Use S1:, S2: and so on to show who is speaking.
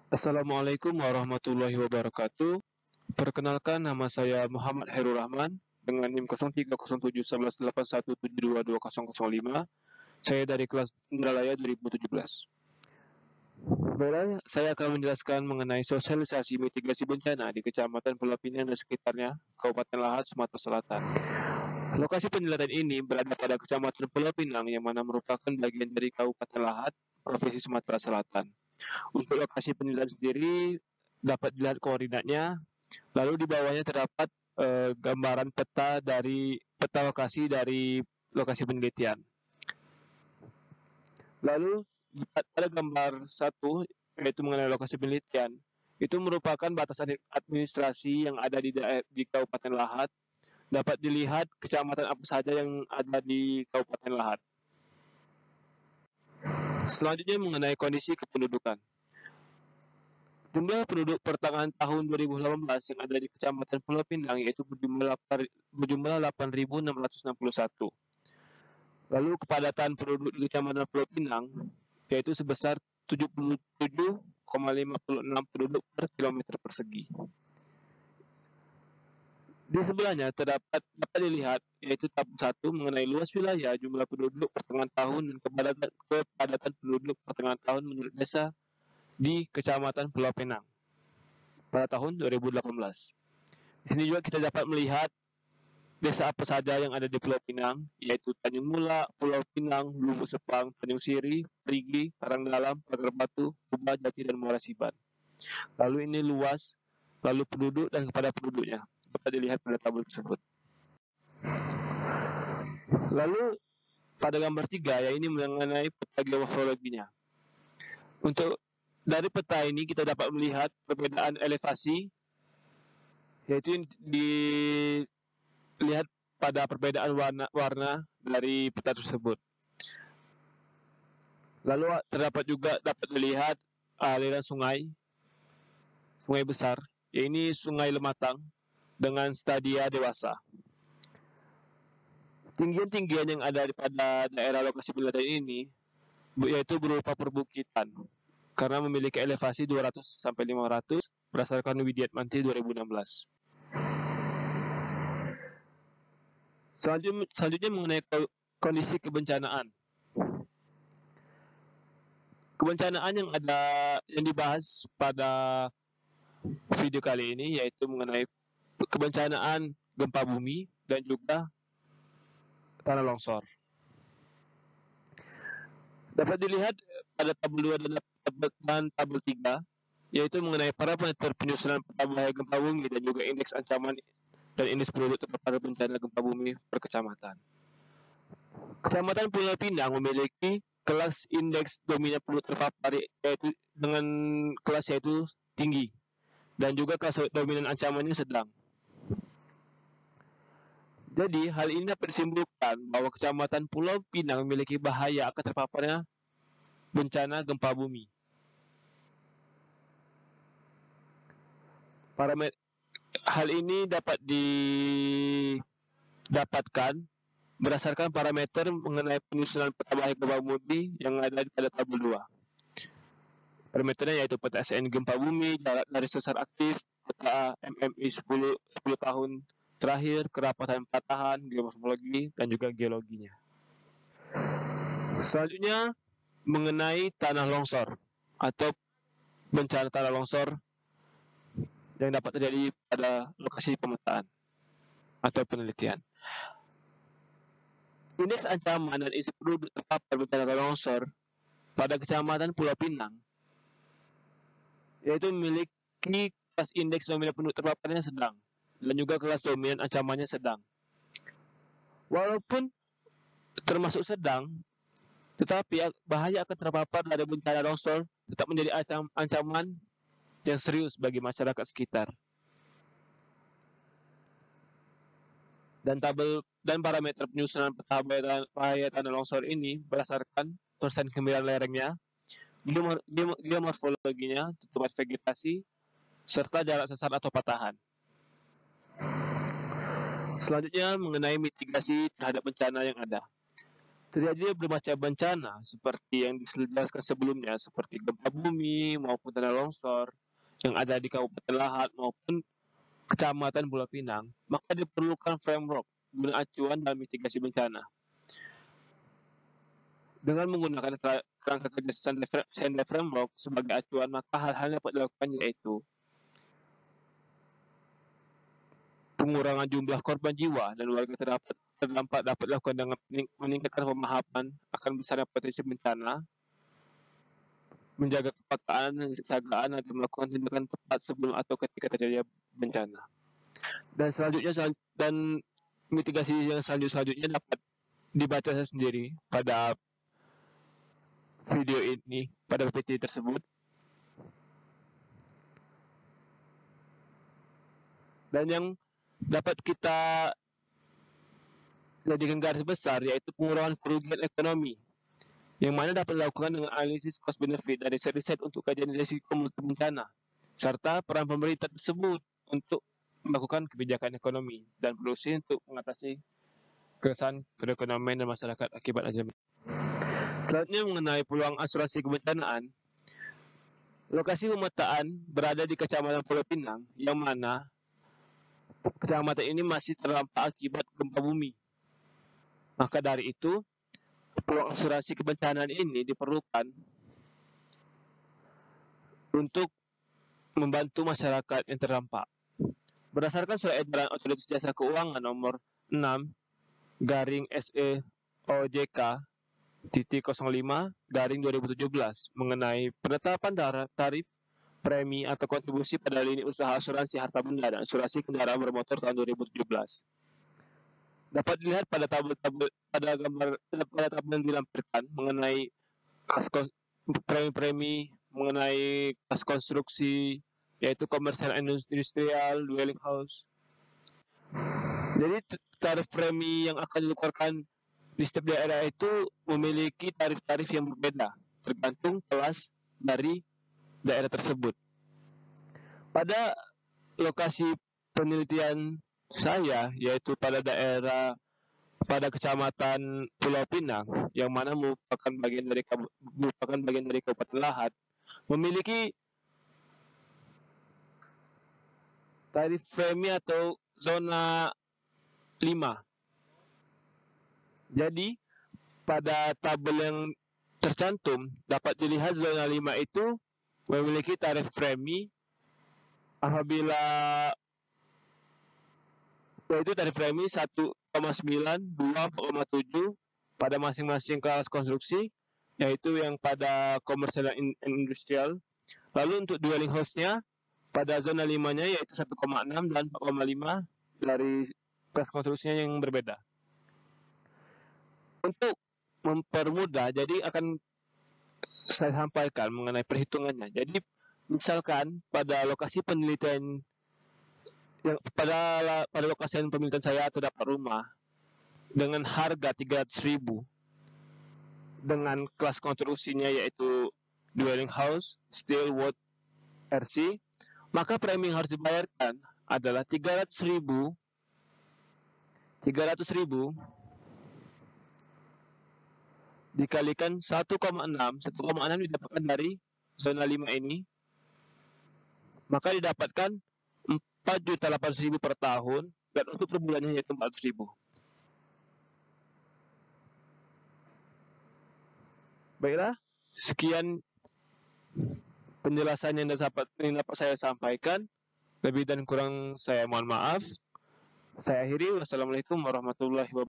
S1: Assalamualaikum warahmatullahi wabarakatuh. Perkenalkan, nama saya Muhammad Hairul Rahman dengan NIM 03071181722005. Saya dari kelas Indralaya 2017. Baiklah, saya akan menjelaskan mengenai sosialisasi mitigasi bencana di Kecamatan Pulau Pinang dan sekitarnya, Kabupaten Lahat, Sumatera Selatan. Lokasi penjelajah ini berada pada Kecamatan Pulau Pinang yang mana merupakan bagian dari Kabupaten Lahat, Provinsi Sumatera Selatan. Untuk lokasi penilaian sendiri dapat dilihat koordinatnya, lalu di bawahnya terdapat gambaran peta lokasi dari lokasi penelitian. Lalu pada gambar 1, yaitu mengenai lokasi penelitian, itu merupakan batasan administrasi yang ada di Kabupaten Lahat. Dapat dilihat kecamatan apa saja yang ada di Kabupaten Lahat. Selanjutnya mengenai kondisi kependudukan. Jumlah penduduk pertengahan tahun 2018 yang ada di Kecamatan Pulau Pinang yaitu berjumlah 8.661. Lalu kepadatan penduduk di Kecamatan Pulau Pinang yaitu sebesar 77,56 penduduk per kilometer persegi. Di sebelahnya dapat dilihat yaitu tabel 1 mengenai luas wilayah, jumlah penduduk pertengahan tahun, dan kepadatan penduduk pertengahan tahun menurut desa di Kecamatan Pulau Pinang pada tahun 2018. Di sini juga kita dapat melihat desa apa saja yang ada di Pulau Pinang, yaitu Tanjung Mula, Pulau Pinang, Lubuk Sepang, Tanjung Siri, Perigi, Karangdalam, Pagar Batu, Kubah, Jati, dan Muara Siban. Lalu ini luas, lalu penduduk dan kepada penduduknya dapat dilihat pada tabel tersebut. Lalu pada gambar 3, ya, ini mengenai peta geomorfologinya. Untuk dari peta ini kita dapat melihat perbedaan elevasi, yaitu dilihat pada perbedaan warna dari peta tersebut. Lalu terdapat juga dapat dilihat aliran sungai besar, yaitu Sungai Lematang dengan stadia dewasa. Tinggian-tinggian yang ada pada daerah lokasi penelitian ini yaitu berupa perbukitan karena memiliki elevasi 200 sampai 500 berdasarkan Widyat Manti 2016. Selanjutnya mengenai kondisi kebencanaan. Kebencanaan yang dibahas pada video kali ini yaitu mengenai kebencanaan gempa bumi dan juga tanah longsor. Dapat dilihat pada tabel 2 dan tabel 3 yaitu mengenai parameter penyusunan peta bahaya gempa bumi dan juga indeks ancaman dan indeks penduduk terpapar bencana gempa bumi per kecamatan. Kecamatan Pulau Pinang memiliki kelas indeks dominan penduduk terpapar yaitu dengan kelas yaitu tinggi dan juga kelas dominan ancamannya sedang. Jadi hal ini dapat disimpulkan bahwa Kecamatan Pulau Pinang memiliki bahaya akan terpaparnya bencana gempa bumi. Hal ini dapat didapatkan berdasarkan parameter mengenai penyusunan peta bahaya gempa bumi yang ada pada tabel 2. Parameternya yaitu peta SN gempa bumi, jarak dari sesar aktif, peta MMI 10 tahun terakhir, kerapatan patahan, geomorfologi, dan juga geologinya. Selanjutnya mengenai tanah longsor atau bencana tanah longsor yang dapat terjadi pada lokasi pemetaan atau penelitian. Indeks ancaman dan isi penduduk terpapar bencana tanah longsor pada Kecamatan Pulau Pinang yaitu memiliki kelas indeks dominan penduduk terpaparnya sedang dan juga kelas dominan ancamannya sedang. Walaupun termasuk sedang, tetapi bahaya akan terpapar dari bencana longsor tetap menjadi ancaman yang serius bagi masyarakat sekitar. Dan parameter penyusunan peta bahaya tanah longsor ini berdasarkan persen kemiringan lerengnya, geomorfologinya, tempat vegetasi, serta jarak sesar atau patahan. Selanjutnya mengenai mitigasi terhadap bencana yang ada. terjadi bermacam bencana seperti yang dijelaskan sebelumnya, seperti gempa bumi maupun tanah longsor yang ada di Kabupaten Lahat maupun Kecamatan Pulau Pinang, maka diperlukan framework guna acuan dalam mitigasi bencana. Dengan menggunakan kerangka kerja Sendai Framework sebagai acuan, maka hal-hal yang dapat dilakukan yaitu pengurangan jumlah korban jiwa dan warga terdampak dapat dilakukan dengan meningkatkan pemahaman akan besarnya potensi bencana, menjaga kepekaan dan kesiagaan agar melakukan tindakan tepat sebelum atau ketika terjadi bencana. Dan mitigasi yang selanjutnya dapat dibaca sendiri pada video ini, pada PPT tersebut. Dan yang dapat kita jadikan garis besar yaitu pengurangan kerugian ekonomi, yang mana dapat dilakukan dengan analisis cost benefit dari riset untuk kajian risiko bencana, serta peran pemerintah tersebut untuk melakukan kebijakan ekonomi dan produksi untuk mengatasi keresahan perekonomian dan masyarakat akibat adanya. Selanjutnya mengenai peluang asuransi kebencanaan, lokasi pemetaan berada di Kecamatan Pulau Pinang, yang mana kecamatan ini masih terdampak akibat gempa bumi. Maka dari itu, peluang asuransi kebencanaan ini diperlukan untuk membantu masyarakat yang terdampak. Berdasarkan surat edaran Otoritas Jasa Keuangan nomor 6/SE/OJK-05/2017 mengenai penetapan tarif premi atau kontribusi pada lini usaha asuransi harta benda dan asuransi kendaraan bermotor tahun 2017. Dapat dilihat pada tabel yang dilampirkan mengenai premi-premi mengenai kas konstruksi, yaitu komersial industrial, dwelling house. Jadi tarif premi yang akan dikeluarkan di setiap daerah itu memiliki tarif-tarif yang berbeda tergantung kelas dari daerah tersebut. Pada lokasi penelitian saya, yaitu pada Kecamatan Pulau Pinang, yang mana merupakan bagian dari Kabupaten Lahat, memiliki tarif premi atau zona 5. Jadi pada tabel yang tercantum dapat dilihat zona 5 itu memiliki tarif premi apabila yaitu tarif premi 1,9, 2,7 pada masing-masing kelas konstruksi, yaitu yang pada komersial dan industrial. Lalu untuk dwelling house-nya pada zona 5-nya yaitu 1,6 dan 4,5 dari kelas konstruksinya yang berbeda. Untuk mempermudah, jadi akan saya sampaikan mengenai perhitungannya. Jadi misalkan pada lokasi penelitian pada lokasi penelitian saya terdapat rumah dengan harga 300.000 dengan kelas konstruksinya yaitu dwelling house, steel, wood, RC, maka premi yang harus dibayarkan adalah 300.000 dikalikan 1,6 didapatkan dari zona 5 ini, maka didapatkan 4.800.000 per tahun, dan untuk per bulannya yaitu 400.000. Baiklah, sekian penjelasan yang dapat saya sampaikan. Lebih dan kurang saya mohon maaf. Saya akhiri. Wassalamualaikum warahmatullahi wabarakatuh.